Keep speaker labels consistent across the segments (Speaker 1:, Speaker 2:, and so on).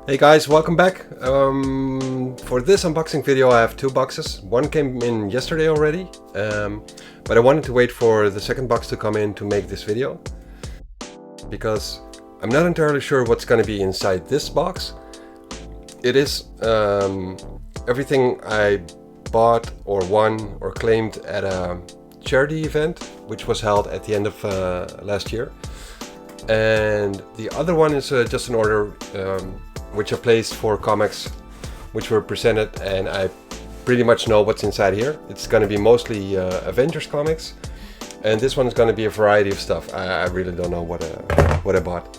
Speaker 1: Hey guys, welcome back. For this unboxing video I have two boxes. One came in yesterday already, but I wanted to wait for the second box to come in to make this video, because I'm not entirely sure what's going to be inside this box. It is everything I bought or won or claimed at a charity event which was held at the end of last year, and the other one is just an order which I placed for comics which were presented, and I pretty much know what's inside here. It's going to be mostly Avengers comics, and this one is going to be a variety of stuff. I really don't know what I bought.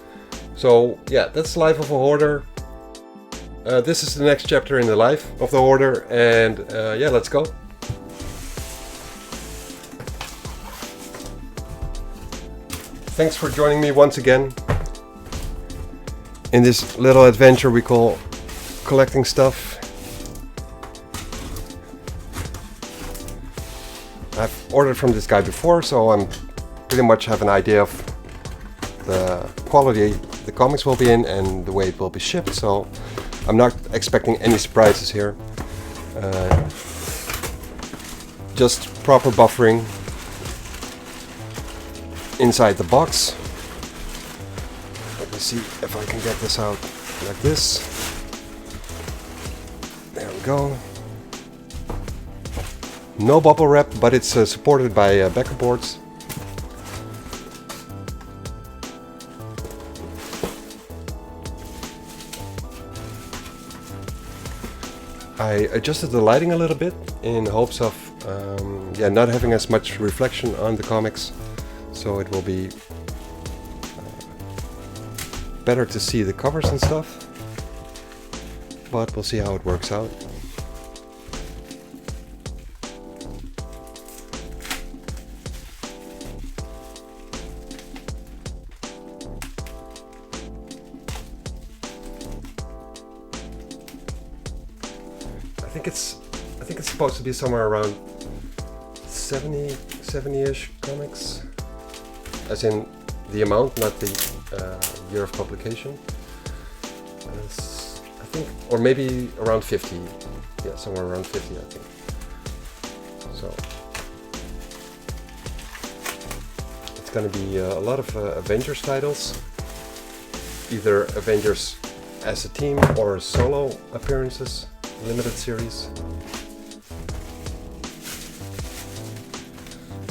Speaker 1: So yeah, that's the life of a hoarder. This is the next chapter in the life of the hoarder, and yeah, let's go. Thanks for joining me once again in this little adventure we call collecting stuff. I've ordered from this guy before, so I'm pretty much have an idea of the quality the comics will be in and the way it will be shipped, so I'm not expecting any surprises here. Just proper buffering inside the box. Let me see if I can get this out like this. There we go. No bubble wrap, but it's supported by backer boards. I adjusted the lighting a little bit in hopes of not having as much reflection on the comics, so it will be better to see the covers and stuff, but we'll see how it works out. I think it's supposed to be somewhere around 70-ish comics, as in the amount, not the year of publication. I think, or maybe around 50. Yeah, somewhere around 50, I think. So it's going to be a lot of Avengers titles, either Avengers as a team or solo appearances, limited series.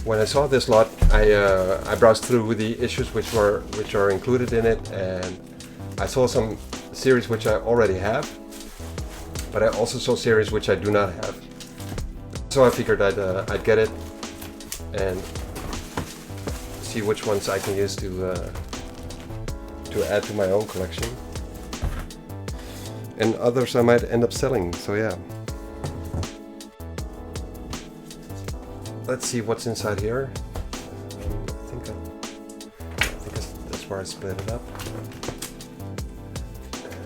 Speaker 1: When I saw this lot, I browsed through the issues which are included in it, and I saw some series which I already have, but I also saw series which I do not have. So I figured I'd get it and see which ones I can use to add to my own collection, and others I might end up selling. So yeah. Let's see what's inside here. I think that's where I split it up.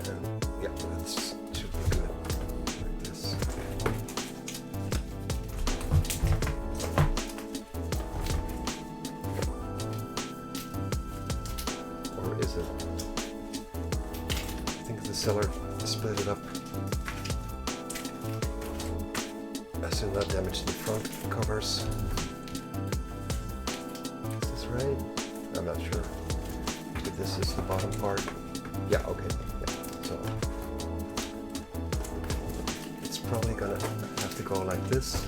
Speaker 1: And yeah, that should be good. Like this. Or is it? I think the seller split it up as to not damage the front covers. Is this right? I'm not sure. If this is the bottom part. Yeah, okay. Yeah. So it's probably gonna have to go like this.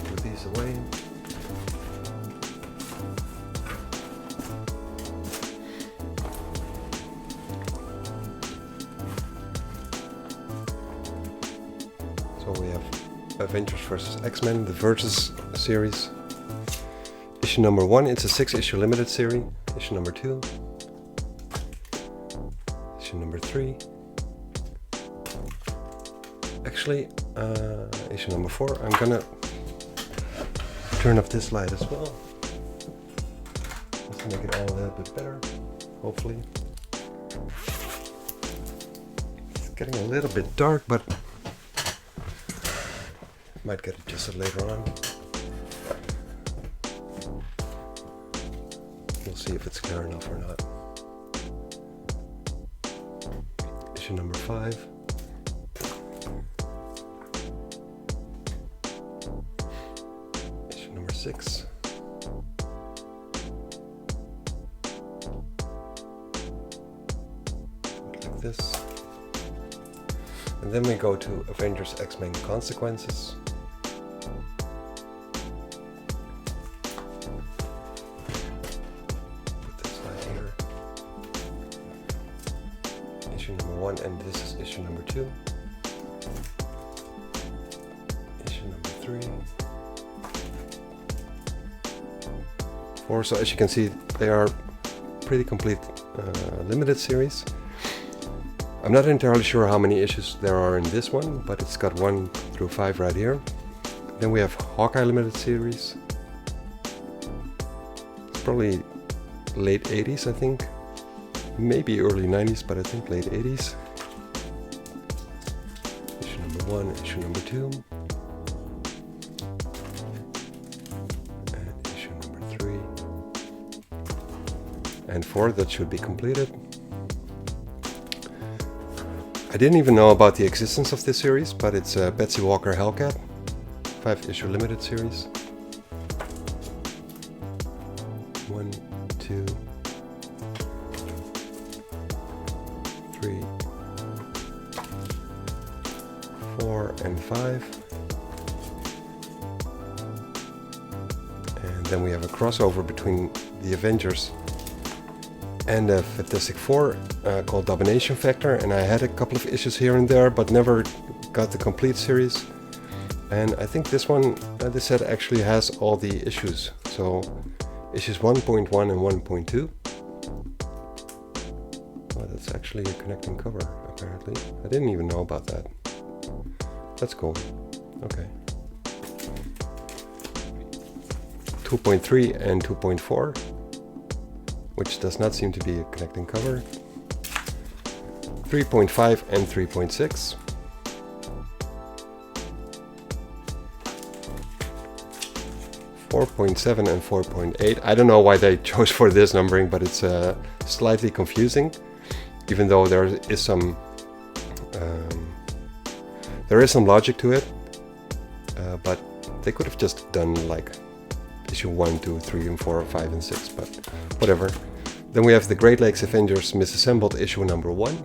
Speaker 1: Put these away. So we have Avengers vs. X-Men, the Versus series. Issue number 1, it's a 6-issue limited series. Issue number 2. Issue number 3. Actually, issue number 4. I'm gonna turn off this light as well, just to make it all a little bit better, hopefully. It's getting a little bit dark, but might get adjusted later on. We'll see if it's clear enough or not. issue number 5. Issue number 6. Like this. And then we go to Avengers X-Men Consequences. Put this right here. Issue number 1, and this is issue number 2. Issue number 3. 4. So as you can see, they are pretty complete limited series. I'm not entirely sure how many issues there are in this one, but it's got 1 through 5 right here. Then we have Hawkeye Limited Series. It's probably late 80s, I think. Maybe early 90s, but I think late 80s. Issue number 1, issue number 2. And issue number 3. And 4, that should be completed. I didn't even know about the existence of this series, but it's a Betsy Walker Hellcat 5-issue limited series. 1, 2, 3, 4, and 5. And then we have a crossover between the Avengers and a Fantastic Four called Domination Factor, and I had a couple of issues here and there, but never got the complete series. And I think this one, this set actually has all the issues. So issues 1.1 and 1.2. Oh, that's actually a connecting cover, apparently. I didn't even know about that. That's cool. Okay. 2.3 and 2.4. Which does not seem to be a connecting cover. 3.5 and 3.6. 4.7 and 4.8. I don't know why they chose for this numbering, but it's slightly confusing, even though there is some logic to it. But they could have just done like issue 1, 2, 3, and 4, 5, and 6, but whatever. Then we have the Great Lakes Avengers Misassembled issue number 1.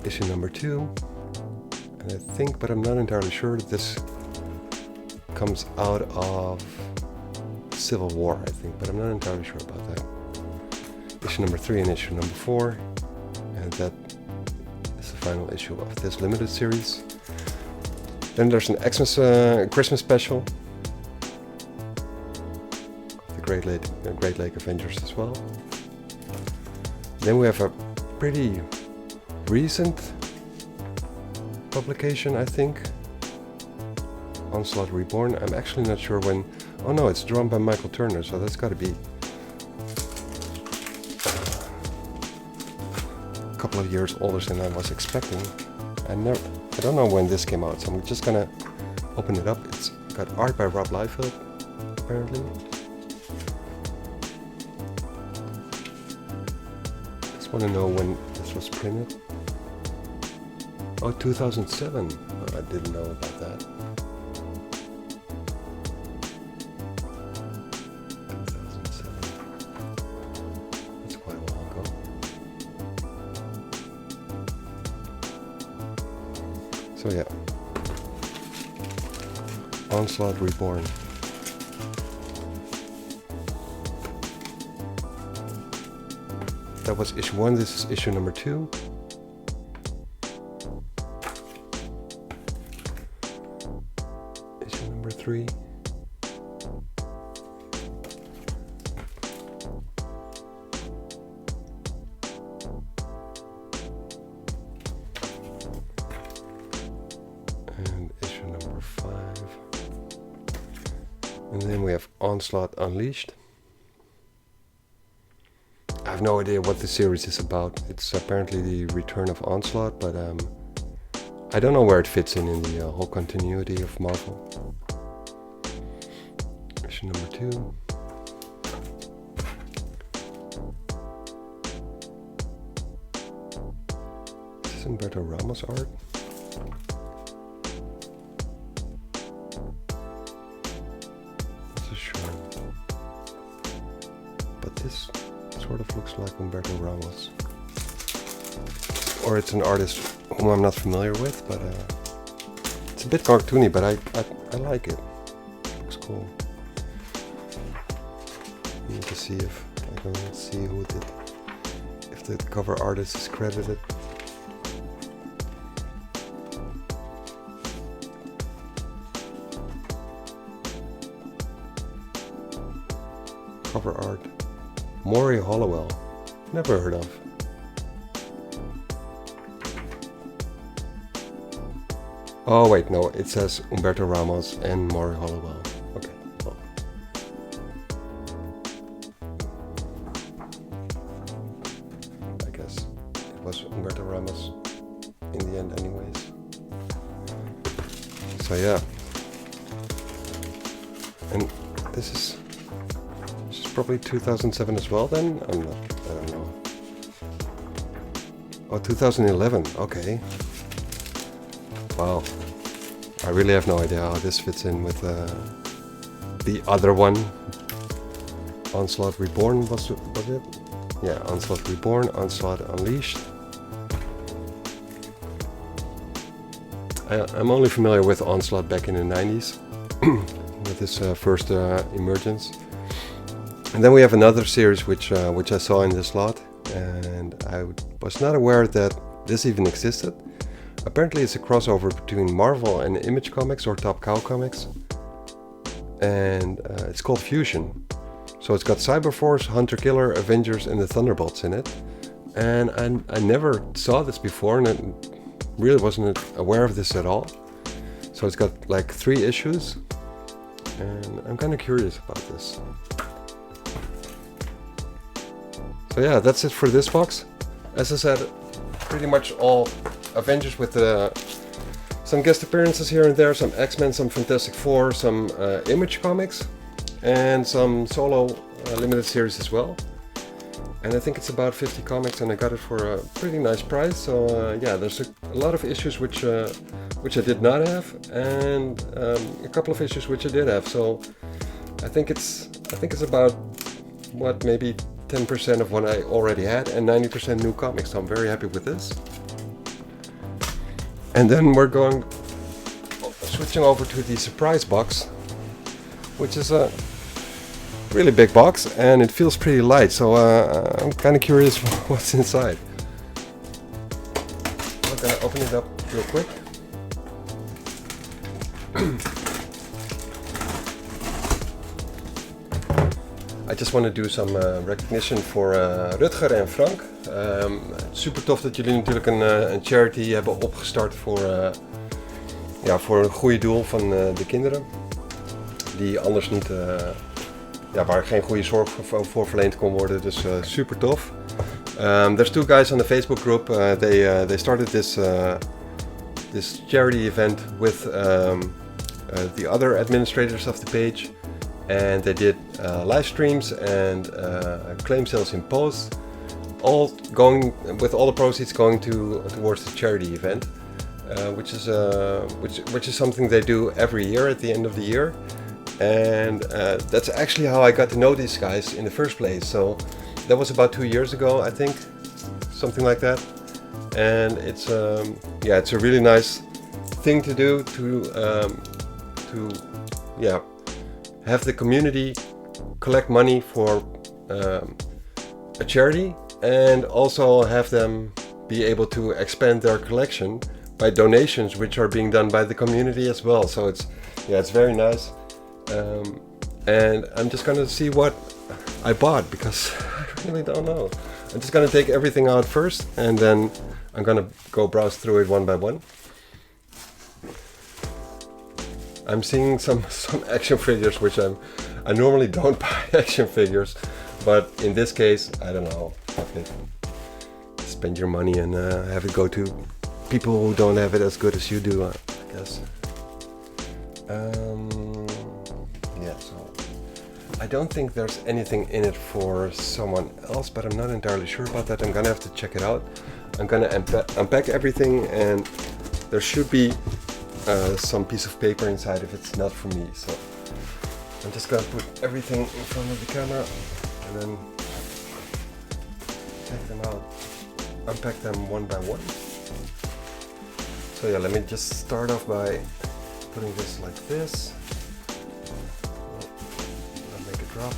Speaker 1: Issue number 2. And I think, but I'm not entirely sure, that this comes out of Civil War, I think, but I'm not entirely sure about that. Issue number 3 and issue number 4. And that is the final issue of this limited series. Then there's an Xmas Christmas special. Great Lake Avengers as well. Then we have a pretty recent publication, I think. Onslaught Reborn. I'm actually not sure when. Oh no, it's drawn by Michael Turner, so that's got to be a couple of years older than I was expecting. I don't know when this came out, so I'm just gonna open it up. It's got art by Rob Liefeld, apparently. Want to know when this was printed. Oh, 2007. Oh, I didn't know about that. 2007. That's quite a while ago. So yeah. Onslaught Reborn. That was issue 1, this is issue number 2. Issue number 3. And issue number 5. And then we have Onslaught Unleashed. I have no idea what the series is about. It's apparently the return of Onslaught, but I don't know where it fits in the whole continuity of Marvel. Issue number 2. this Humberto Ramos art? This is sure. But this sort of looks like Humberto Ramos. Or it's an artist whom I'm not familiar with, but it's a bit cartoony, but I like it. Looks cool. I need to see if I can see who did, if the cover artist is credited. Cover art. Maury Hollowell. Never heard of. Oh wait, no, it says Humberto Ramos and Maury Hollowell. Okay, well. I guess it was Humberto Ramos in the end anyways. So yeah. And this is probably 2007 as well then? I don't know. Oh, 2011, okay. Wow. I really have no idea how this fits in with the other one. Onslaught Reborn was it? Yeah, Onslaught Reborn, Onslaught Unleashed. I'm only familiar with Onslaught back in the 90s with his first emergence. And then we have another series which I saw in this lot, and I was not aware that this even existed. Apparently it's a crossover between Marvel and Image Comics or Top Cow Comics, and it's called Fusion. So it's got Cyberforce, Hunter Killer, Avengers and the Thunderbolts in it. And I never saw this before, and I really wasn't aware of this at all. So it's got like 3 issues, and I'm kind of curious about this. So yeah, that's it for this box. As I said, pretty much all Avengers with some guest appearances here and there, some X-Men, some Fantastic Four, some Image Comics, and some solo limited series as well. And I think it's about 50 comics, and I got it for a pretty nice price. So yeah, there's a lot of issues which I did not have, and a couple of issues which I did have. So I think it's about what, maybe 10% of what I already had and 90% new comics. So I'm very happy with this. And then we're switching over to the surprise box, which is a really big box, and it feels pretty light. So I'm kind of curious what's inside. I'm gonna open it up real quick. I just want to do some recognition voor Rutger en Frank. Super tof dat jullie natuurlijk een charity hebben opgestart voor een goede doel van de kinderen. Die anders niet, waar geen goede zorg voor verleend kon worden. Dus super tof. There's 2 guys on the Facebook group. They started this charity event with the other administrators of the page. And they did live streams and claim sales in post, all going with all the proceeds going towards the charity event, which is something they do every year at the end of the year. And that's actually how I got to know these guys in the first place. So that was about 2 years ago, I think, something like that. And it's a really nice thing to do to have the community collect money for a charity, and also have them be able to expand their collection by donations which are being done by the community as well. So it's very nice. And I'm just gonna see what I bought, because I really don't know. I'm just gonna take everything out first, and then I'm gonna go browse through it one by one. I'm seeing some action figures, which I normally don't buy action figures, but in this case, I don't know. Okay. Spend your money and have it go to people who don't have it as good as you do, I guess. So I don't think there's anything in it for someone else, but I'm not entirely sure about that. I'm gonna have to check it out. I'm gonna unpack everything, and there should be some piece of paper inside if it's not for me. So I'm just gonna put everything in front of the camera and then take them out, unpack them one by one. So yeah, let me just start off by putting this like this. I'll make it drop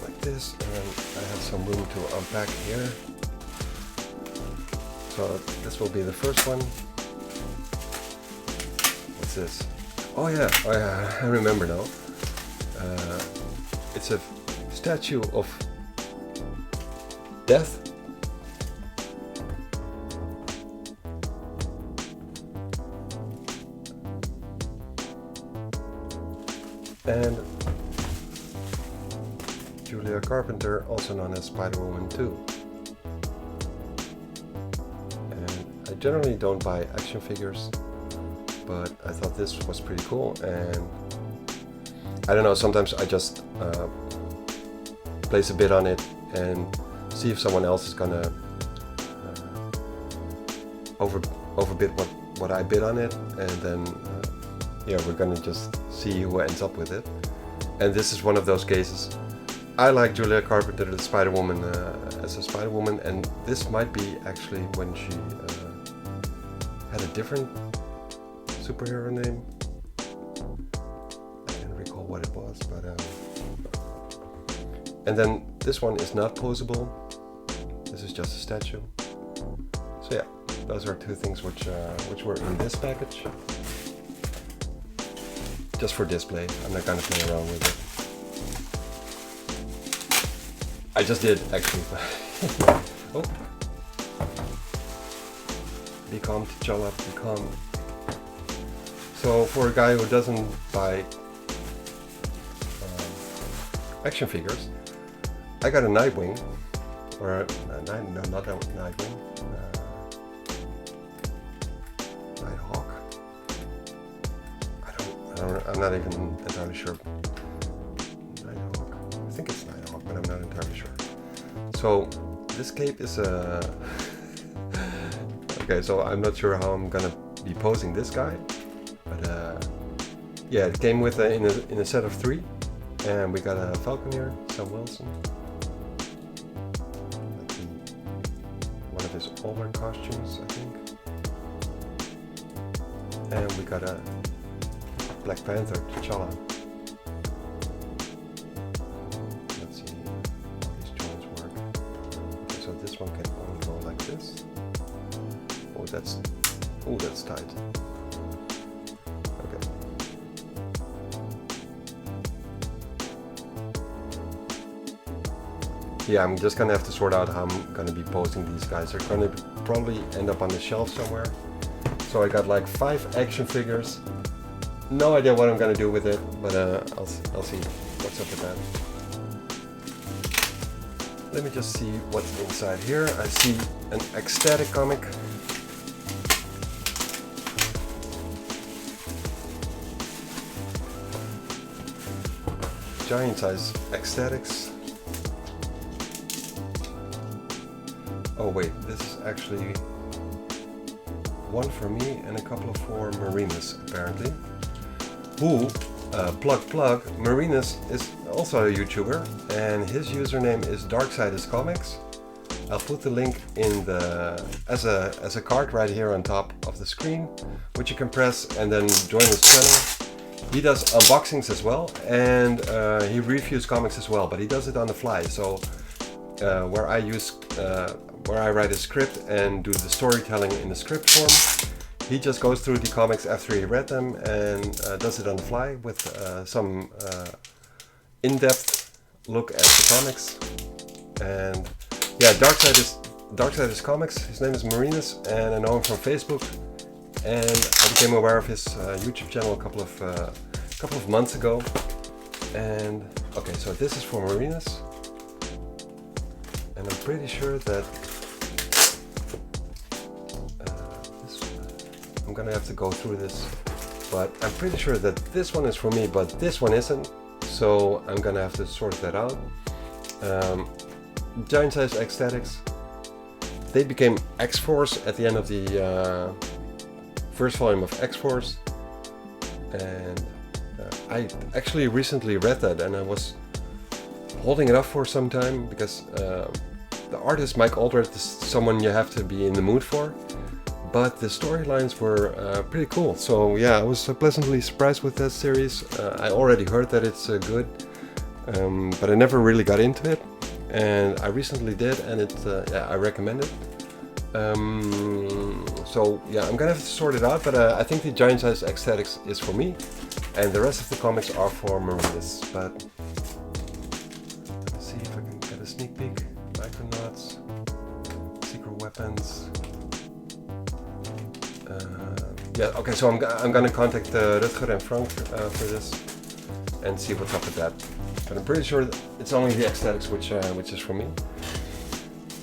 Speaker 1: like this, and then I have some room to unpack here. So this will be the first one. What's this? Oh yeah, I remember now. It's a statue of death. And Julia Carpenter, also known as Spider-Woman 2. And I generally don't buy action figures, but I thought this was pretty cool, and I don't know, sometimes I just place a bid on it and see if someone else is gonna overbid what I bid on it, and then yeah, we're gonna just see who ends up with it. And this is one of those cases. I like Julia Carpenter, the Spider-Woman, as a Spider-Woman, and this might be actually when she had a different superhero name. I can't recall what it was, but and then this one is not posable. This is just a statue. So yeah, those are two things which were in this package. Just for display. I'm not gonna play around with it. I just did actually. Oh. Be calm, T'Challa, be calm. So for a guy who doesn't buy action figures, I got a Nightwing, or no, not a Nightwing, Nighthawk. I'm not even entirely sure. Nighthawk. I think it's Nighthawk, but I'm not entirely sure. So this cape is a. Okay, so I'm not sure how I'm gonna be posing this guy, but yeah, it came with in a set of 3, and we got a Falcon here, Sam Wilson. That's one of his older costumes, I think, and we got a Black Panther, T'Challa. Let's see how these joints work. Okay, so this one can only go like this. Oh, that's tight. Okay. Yeah, I'm just gonna have to sort out how I'm gonna be posting these guys. They're gonna probably end up on the shelf somewhere. So I got like 5 action figures. No idea what I'm gonna do with it, but I'll see what's up with that. Let me just see what's inside here. I see an ecstatic comic. Giant size ecstatics. Oh wait, this is actually one for me and a couple for Marinus, apparently. Who, plug, Marinus is also a YouTuber, and his username is DarksydeIsComics. I'll put the link in as a card right here on top of the screen, which you can press and then join his channel. He does unboxings as well, and he reviews comics as well, but he does it on the fly. So where I write a script and do the storytelling in the script form, he just goes through the comics after he read them and does it on the fly with some in-depth look at the comics. And yeah, DarksydeIsComics. His name is Marinus, and I know him from Facebook. And I became aware of his YouTube channel a couple of months ago. And okay, so this is for Marinus, and I'm pretty sure that I'm gonna have to go through this, but I'm pretty sure that this one is for me, but this one isn't. So I'm gonna have to sort that out. Giant size ecstatics. they became X-Force at the end of the first volume of X-Force, and I actually recently read that, and I was holding it up for some time because the artist Mike Aldred is someone you have to be in the mood for, but the storylines were pretty cool. So yeah, I was pleasantly surprised with that series. I already heard that it's good, but I never really got into it, and I recently did, and yeah, I recommend it. So yeah, I'm gonna have to sort it out, but I think the Giant Size Aesthetics is for me, and the rest of the comics are for Marinus. But let's see if I can get a sneak peek. Micronauts, Secret Weapons. Yeah, okay, so I'm gonna contact Rutger and Frank for this and see what's up with that. But I'm pretty sure it's only the aesthetics which is for me.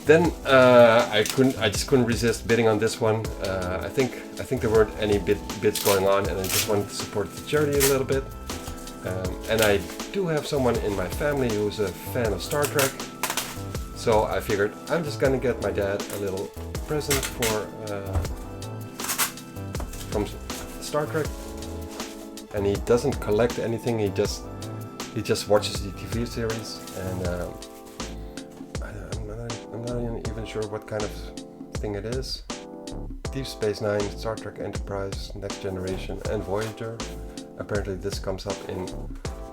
Speaker 1: Then I just couldn't resist bidding on this one. I think there weren't any bids going on, and I just wanted to support the charity a little bit. And I do have someone in my family who's a fan of Star Trek, so I figured I'm just gonna get my dad a little present from Star Trek. And he doesn't collect anything; he just watches the TV series, and I'm not even sure what kind of thing it is. Deep Space Nine, Star Trek Enterprise, Next Generation, and Voyager. Apparently this comes up in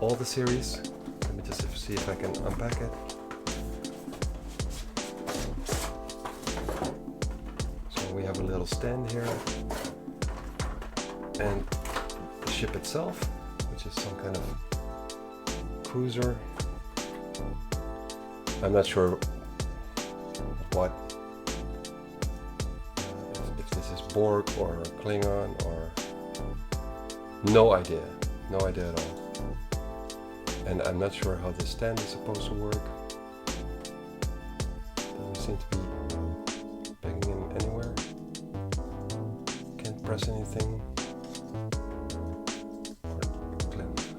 Speaker 1: all the series. Let me just see if I can unpack it. So we have a little stand here, and the ship itself, which is some kind of cruiser. I'm not sure what, if this is Borg or Klingon, or no idea at all. And I'm not sure how the stand is supposed to work. Doesn't seem to be pegging in anywhere. Can't press anything or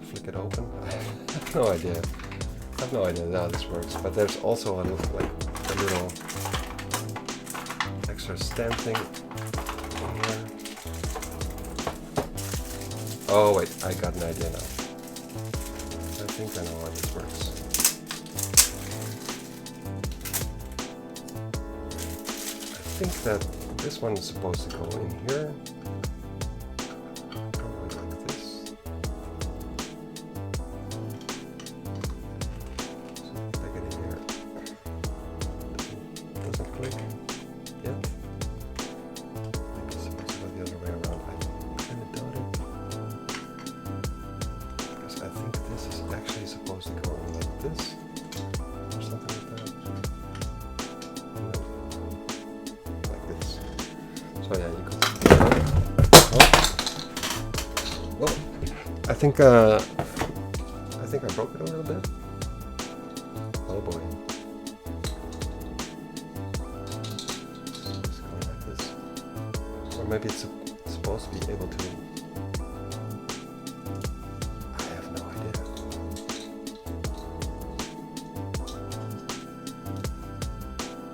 Speaker 1: flick it open. I have no idea. I have no idea how this works. But there's also a little extra stand thing in here. Oh wait, I got an idea now. I think I know how this works. I think that this one is supposed to go in here. Probably like this. So take it in here. Doesn't click yet. Maybe it's supposed to go the other way around. I kind of doubt it. Because I think this is actually supposed to go like this. Or something like that. No. Like this. So yeah, you can. Well, I think I broke it a little bit. Oh boy. It's going like this. Or maybe it's supposed to be able to. I have no idea.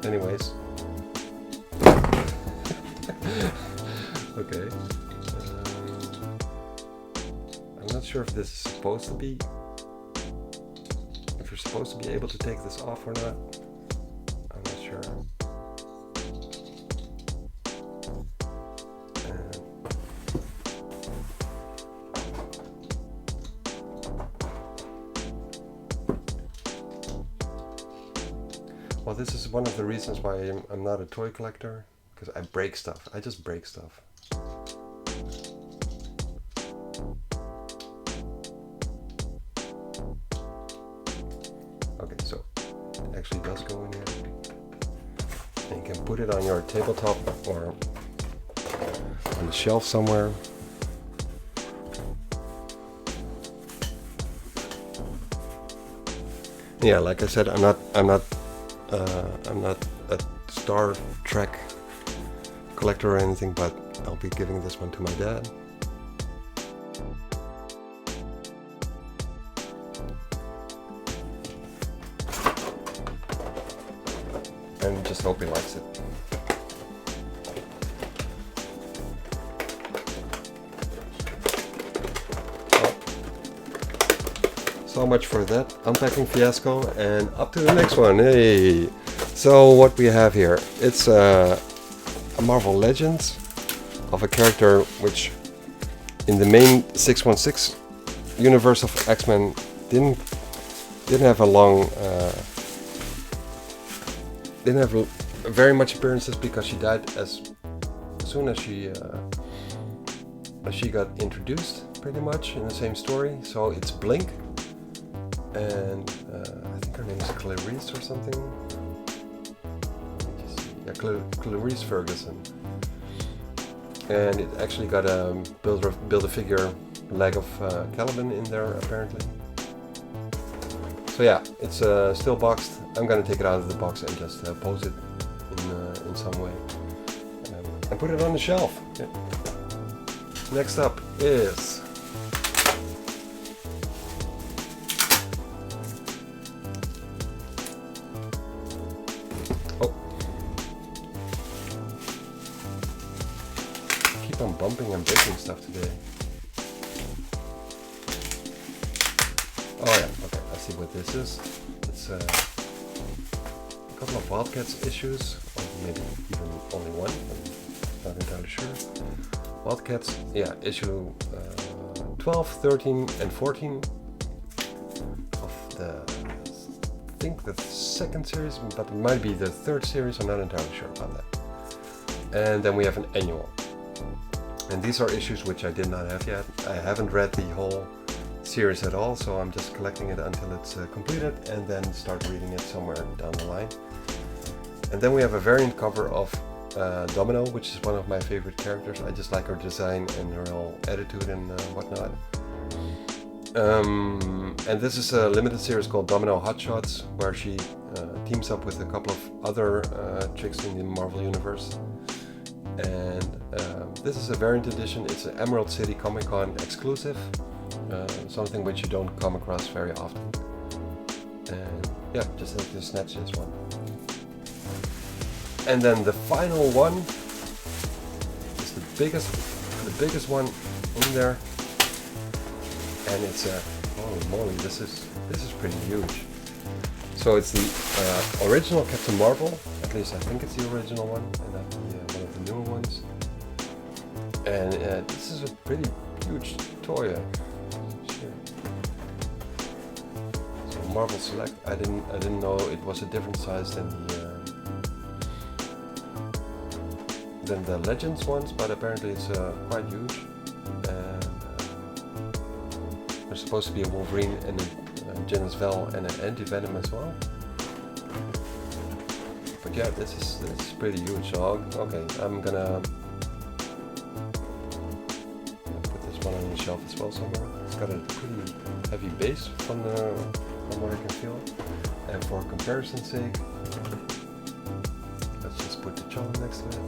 Speaker 1: Anyways. Okay. I'm not sure if this is supposed to be. If you're supposed to be able to take this off or not. I'm not sure. Well, this is one of the reasons why I'm not a toy collector, because I break stuff. I just break stuff. Okay, so it actually does go in here. And you can put it on your tabletop or on the shelf somewhere. Yeah, like I said, I'm not a Star Trek collector or anything, but I'll be giving this one to my dad. And and just hope he likes it. So much for that unpacking fiasco, and up to the next one. Hey! So what we have here, it's a Marvel Legends of a character which in the main 616 universe of X-Men didn't have a long didn't have very much appearances because she died as soon as she got introduced, pretty much in the same story. So it's Blink, and I think her name is Clarice or something. Yeah, Clarice Ferguson. And it actually got a Build-A-Figure leg of Caliban in there, apparently. So yeah, it's still boxed. I'm gonna take it out of the box and just pose it in some way. And put it on the shelf. Yeah. Next up is... I'm bumping and breaking stuff today. Oh yeah, okay, I see what this is. It's a couple of Wildcats issues, or maybe even only one, I'm not entirely sure. Wildcats, yeah, issue 12, 13 and 14 of the, I think the second series, but it might be the third series, I'm not entirely sure about that. And then we have an annual. And these are issues which I did not have yet. I haven't read the whole series at all, so I'm just collecting it until it's completed and then start reading it somewhere down the line. And then we have a variant cover of Domino, which is one of my favorite characters. I just like her design and her whole attitude and whatnot. And this is a limited series called Domino Hotshots, where she teams up with a couple of other chicks in the Marvel Universe. And this is a variant edition. It's an Emerald City Comic Con exclusive, something which you don't come across very often. And yeah, just have to snatch this one. And then the final one is the biggest one in there, and it's a holy moly, this is pretty huge. So it's the original Captain Marvel, at least I think it's the original one, and not one of the newer ones. And this is a pretty huge toy. So Marvel Select, I didn't know it was a different size than the Legends ones, but apparently it's quite huge. And there's supposed to be a Wolverine and a Genis Vel and an Anti-Venom as well. But yeah, this is pretty huge. So okay, I'm gonna put this one on the shelf as well somewhere. It's got a pretty heavy base from what I can feel. And for comparison's sake, let's just put the channel next to it.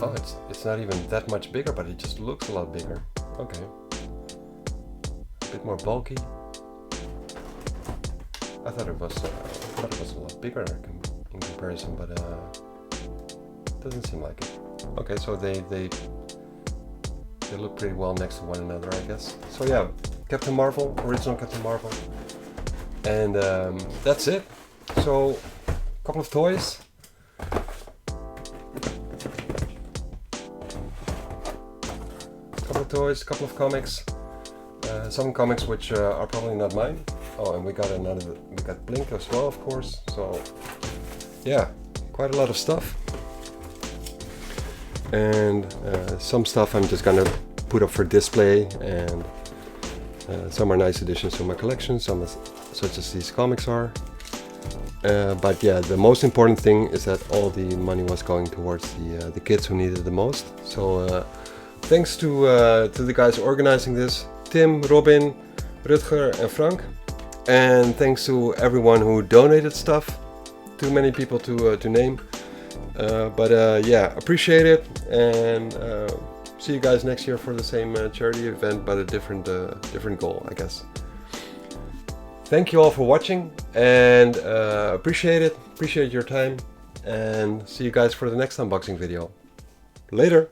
Speaker 1: Oh, it's not even that much bigger, but it just looks a lot bigger. Okay. A bit more bulky. I thought it was a lot bigger in comparison, but doesn't seem like it. Okay, so they look pretty well next to one another, I guess. So yeah, Captain Marvel, original Captain Marvel. And that's it. So, a couple of toys. A couple of comics, some comics which are probably not mine. Oh, and we got Blink as well, of course. So yeah, quite a lot of stuff. And some stuff I'm just gonna put up for display, and some are nice additions to my collection, some such as these comics are. But yeah, the most important thing is that all the money was going towards the kids who needed it the most. So thanks to the guys organizing this, Tim, Robin, Rutger and Frank. And thanks to everyone who donated stuff. Too many people to name. But yeah, appreciate it. And see you guys next year for the same charity event, but a different goal, I guess. Thank you all for watching, and appreciate your time, and see you guys for the next unboxing video. Later!